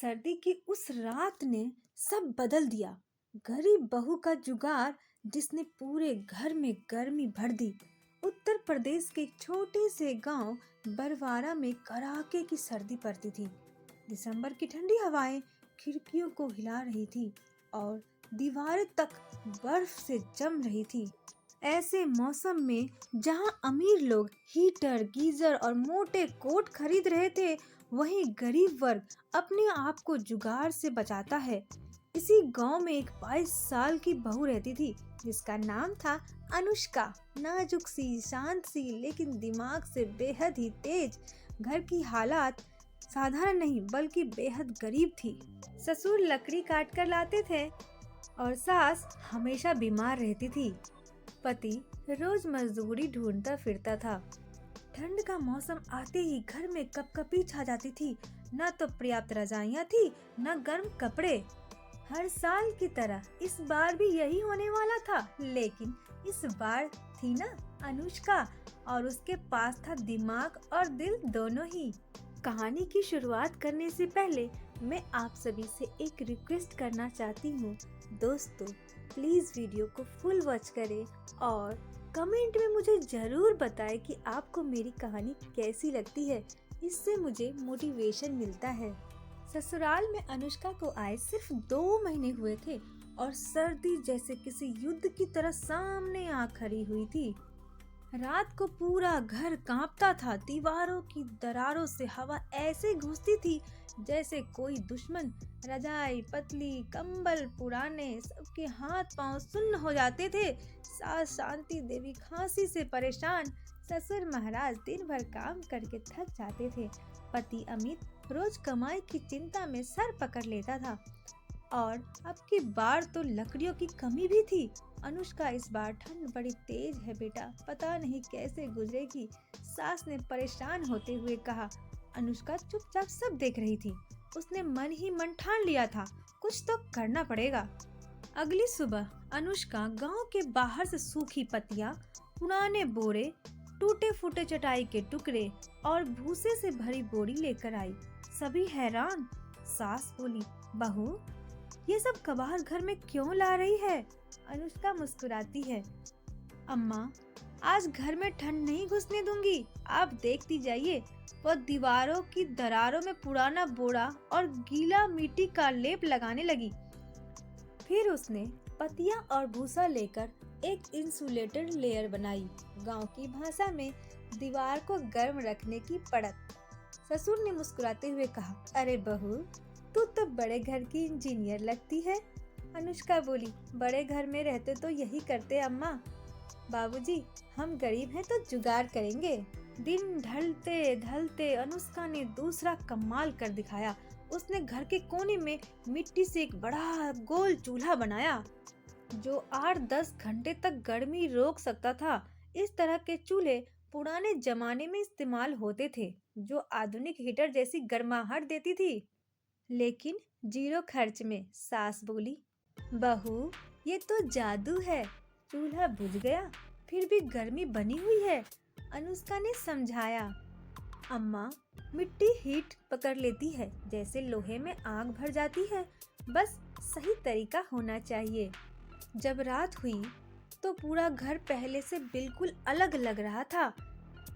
सर्दी की उस रात ने सब बदल दिया। गरीब बहू का जुगाड़ जिसने पूरे घर में गर्मी भर दी। उत्तर प्रदेश के एक छोटे से गांव बरवारा में कड़ाके की सर्दी पड़ती थी। दिसंबर की ठंडी हवाएं खिड़कियों को हिला रही थी और दीवारें तक बर्फ से जम रही थी। ऐसे मौसम में जहां अमीर लोग हीटर, गीजर और मोटे कोट खरीद रहे थे, वहीं गरीब वर्ग अपने आप को जुगाड़ से बचाता है। इसी गांव में एक 22 साल की बहू रहती थी जिसका नाम था अनुष्का। नाजुक सी, शांत सी, लेकिन दिमाग से बेहद ही तेज। घर की हालात साधारण नहीं बल्कि बेहद गरीब थी। ससुर लकड़ी काट कर लाते थे और सास हमेशा बीमार रहती थी। पति रोज मजदूरी ढूंढता फिरता था। ठंड का मौसम आते ही घर में कपकपी छा जाती थी। न तो पर्याप्त रजाइयाँ थी, न गर्म कपड़े। हर साल की तरह इस बार भी यही होने वाला था, लेकिन इस बार थी ना अनुष्का, और उसके पास था दिमाग और दिल दोनों ही। कहानी की शुरुआत करने से पहले मैं आप सभी से एक रिक्वेस्ट करना चाहती हूँ। दोस्तों, प्लीज वीडियो को फुल वॉच करें और कमेंट में मुझे जरूर बताएं कि आपको मेरी कहानी कैसी लगती है। इससे मुझे मोटिवेशन मिलता है। ससुराल में अनुष्का को आए सिर्फ 2 महीने हुए थे और सर्दी जैसे किसी युद्ध की तरह सामने आ खड़ी हुई थी। रात को पूरा घर कांपता था। दीवारों की दरारों से हवा ऐसे घुसती थी जैसे कोई दुश्मन। रजाई, पतली, कंबल पुराने, सबके हाथ पांव सुन्न हो जाते थे। सास शांति देवी खांसी से परेशान। ससुर महाराज दिन भर काम करके थक जाते थे। पति अमित रोज कमाई की चिंता में सर पकड़ लेता था। और अब की बार तो लकड़ियों की कमी भी थी। अनुष्का, इस बार ठंड बड़ी तेज है बेटा, पता नहीं कैसे गुजरेगी, सास ने परेशान होते हुए कहा। अनुष्का चुपचाप सब देख रही थी। उसने मन ही मन ठान लिया था, कुछ तो करना पड़ेगा। अगली सुबह अनुष्का गांव के बाहर से सूखी पत्तियां, पुराने बोरे, टूटे फूटे चटाई के टुकड़े और भूसे से भरी बोरी लेकर आई। सभी हैरान। सास बोली, बहू, ये सब कबाड़ घर में क्यों ला रही है? अनुष्का मुस्कुराती है, अम्मा, आज घर में ठंड नहीं घुसने दूंगी, आप देखती जाइए। वो दीवारों की दरारों में पुराना बोरा और गीला मिट्टी का लेप लगाने लगी। फिर उसने पत्तियां और भूसा लेकर एक इंसुलेटेड लेयर बनाई। गांव की भाषा में दीवार को गर्म रखने की पड़त। ससुर ने मुस्कुराते हुए कहा, अरे बहू, तू तो बड़े घर की इंजीनियर लगती है। अनुष्का बोली, बड़े घर में रहते तो यही करते अम्मा। बाबूजी, हम गरीब हैं तो जुगाड़ करेंगे। दिन ढलते ढलते अनुष्का ने दूसरा कमाल कर दिखाया। उसने घर के कोने में मिट्टी से एक बड़ा गोल चूल्हा बनाया जो 8-10 घंटे तक गर्मी रोक सकता था। इस तरह के चूल्हे पुराने जमाने में इस्तेमाल होते थे, जो आधुनिक हीटर जैसी गर्माहट देती थी, लेकिन 0 खर्च में। सास बोली, बहू, ये तो जादू है। चूल्हा बुझ गया, फिर भी गर्मी बनी हुई है। अनुष्का ने समझाया, अम्मा, मिट्टी हीट पकड़ लेती है जैसे लोहे में आग भर जाती है, बस सही तरीका होना चाहिए। जब रात हुई तो पूरा घर पहले से बिल्कुल अलग लग रहा था।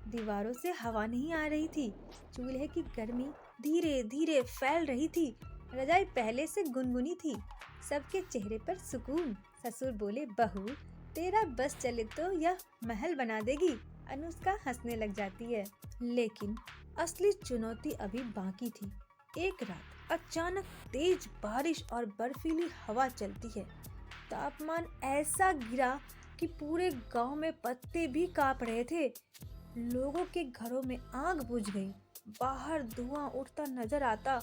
दीवारों से हवा नहीं आ रही थी। चूल्हे की गर्मी धीरे धीरे फैल रही थी। रजाई पहले से गुनगुनी थी। सबके चेहरे पर सुकून। ससुर बोले, बहू, तेरा बस चले तो यह महल बना देगी। अनुष्का हंसने लग जाती है। लेकिन असली चुनौती अभी बाकी थी। एक रात अचानक तेज बारिश और बर्फीली हवा चलती है। तापमान ऐसा गिरा कि पूरे गांव में पत्ते भी कांप रहे थे। लोगों के घरों में आग बुझ गई। बाहर धुआं उठता नजर आता।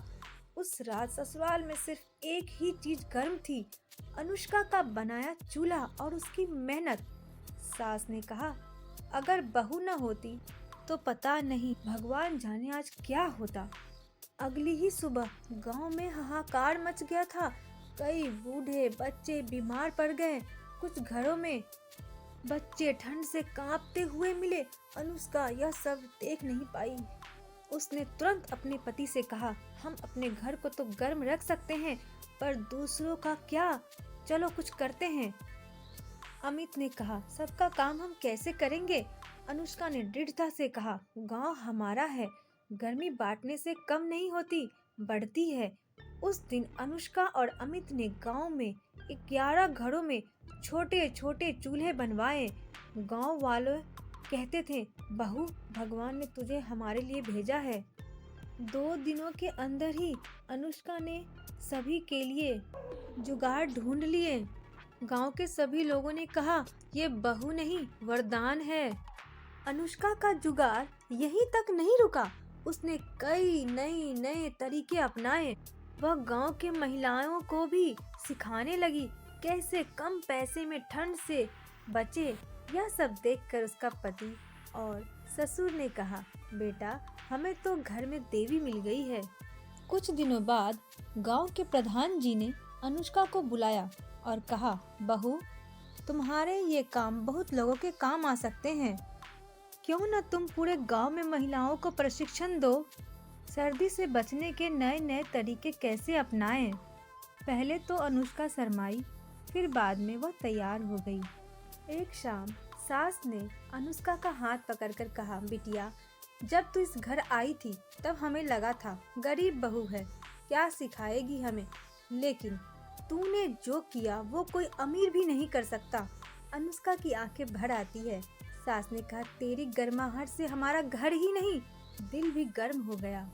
उस रात ससुराल में सिर्फ एक ही चीज गर्म थी, अनुष्का का बनाया चूल्हा और उसकी मेहनत। सास ने कहा, अगर बहू न होती तो पता नहीं भगवान जाने आज क्या होता। अगली ही सुबह गांव में हाहाकार मच गया था। कई बूढ़े बच्चे बीमार पड़ गए। कुछ घरों में बच्चे ठंड से कांपते हुए मिले। अनुष्का यह सब देख नहीं पाई। उसने तुरंत अपने पति से कहा, हम अपने घर को तो गर्म रख सकते हैं, पर दूसरों का क्या? चलो कुछ करते हैं। अमित ने कहा, सबका काम हम कैसे करेंगे? अनुष्का ने दृढ़ता से कहा, गांव हमारा है, गर्मी बांटने से कम नहीं होती, बढ़ती है। उस दिन अनुष्का और अमित ने गांव में 11 घरों में छोटे छोटे चूल्हे बनवाए। गांव वाले कहते थे, बहू, भगवान ने तुझे हमारे लिए भेजा है। 2 दिनों के अंदर ही अनुष्का ने सभी के लिए जुगाड़ ढूंढ लिए। गांव के सभी लोगों ने कहा, ये बहू नहीं, वरदान है। अनुष्का का जुगाड़ यहीं तक नहीं रुका, उसने कई नए तरीके अपनाए। वह गांव के महिलाओं को भी सिखाने लगी कैसे कम पैसे में ठंड से बचे। यह सब देखकर उसका पति और ससुर ने कहा, बेटा, हमें तो घर में देवी मिल गई है। कुछ दिनों बाद गांव के प्रधान जी ने अनुष्का को बुलाया और कहा, बहू, तुम्हारे ये काम बहुत लोगों के काम आ सकते हैं। क्यों न तुम पूरे गांव में महिलाओं को प्रशिक्षण दो, सर्दी से बचने के नए तरीके कैसे अपनाएं। पहले तो अनुष्का शर्माई, फिर बाद में वह तैयार हो गई। एक शाम सास ने अनुष्का का हाथ पकड़कर कहा, बिटिया, जब तू इस घर आई थी तब हमें लगा था गरीब बहू है, क्या सिखाएगी हमें, लेकिन तूने जो किया वो कोई अमीर भी नहीं कर सकता। अनुष्का की आंखें भर आती है। सास ने कहा, तेरी गर्माहट से हमारा घर ही नहीं, दिल भी गर्म हो गया।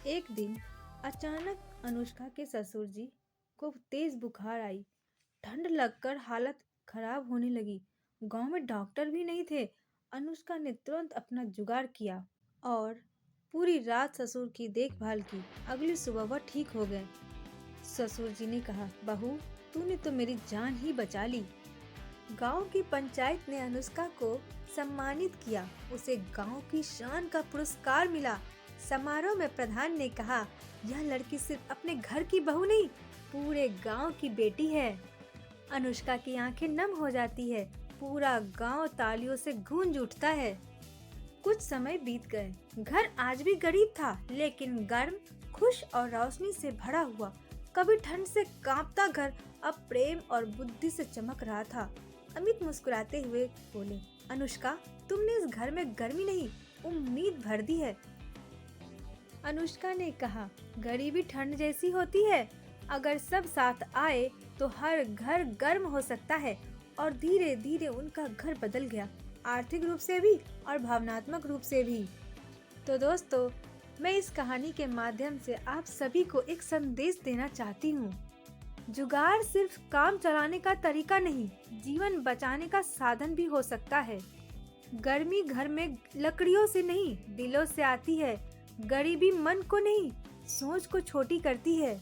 एक दिन अचानक अनुष्का के ससुर जी को तेज बुखार आई। ठंड लगकर हालत खराब होने लगी। गांव में डॉक्टर भी नहीं थे। अनुष्का ने तुरंत अपना जुगाड़ किया और पूरी रात ससुर की देखभाल की। अगली सुबह वह ठीक हो गए। ससुर जी ने कहा, बहू, तूने तो मेरी जान ही बचा ली। गांव की पंचायत ने अनुष्का को सम्मानित किया। उसे गांव की शान का पुरस्कार मिला। समारोह में प्रधान ने कहा, यह लड़की सिर्फ अपने घर की बहू नहीं, पूरे गांव की बेटी है। अनुष्का की आंखें नम हो जाती है। पूरा गांव तालियों से गूंज उठता है। कुछ समय बीत गए। घर आज भी गरीब था, लेकिन गर्म, खुश और रोशनी से भरा हुआ। कभी ठंड से कांपता घर अब प्रेम और बुद्धि से चमक रहा था। अमित मुस्कुराते हुए बोले, अनुष्का, तुमने इस घर में गर्मी नहीं, उम्मीद भर दी है। अनुष्का ने कहा, गरीबी ठंड जैसी होती है, अगर सब साथ आए तो हर घर गर्म हो सकता है। और धीरे धीरे उनका घर बदल गया, आर्थिक रूप से भी और भावनात्मक रूप से भी। तो दोस्तों, मैं इस कहानी के माध्यम से आप सभी को एक संदेश देना चाहती हूँ। जुगाड़ सिर्फ काम चलाने का तरीका नहीं, जीवन बचाने का साधन भी हो सकता है। गर्मी घर में लकड़ियों से नहीं, दिलों से आती है। गरीबी मन को नहीं, सोच को छोटी करती है।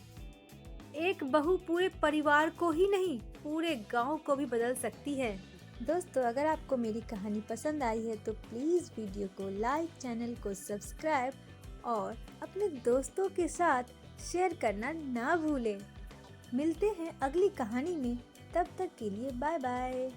एक बहू पूरे परिवार को ही नहीं, पूरे गांव को भी बदल सकती है। दोस्तों, अगर आपको मेरी कहानी पसंद आई है तो प्लीज़ वीडियो को लाइक, चैनल को सब्सक्राइब और अपने दोस्तों के साथ शेयर करना ना भूलें। मिलते हैं अगली कहानी में, तब तक के लिए बाय बाय।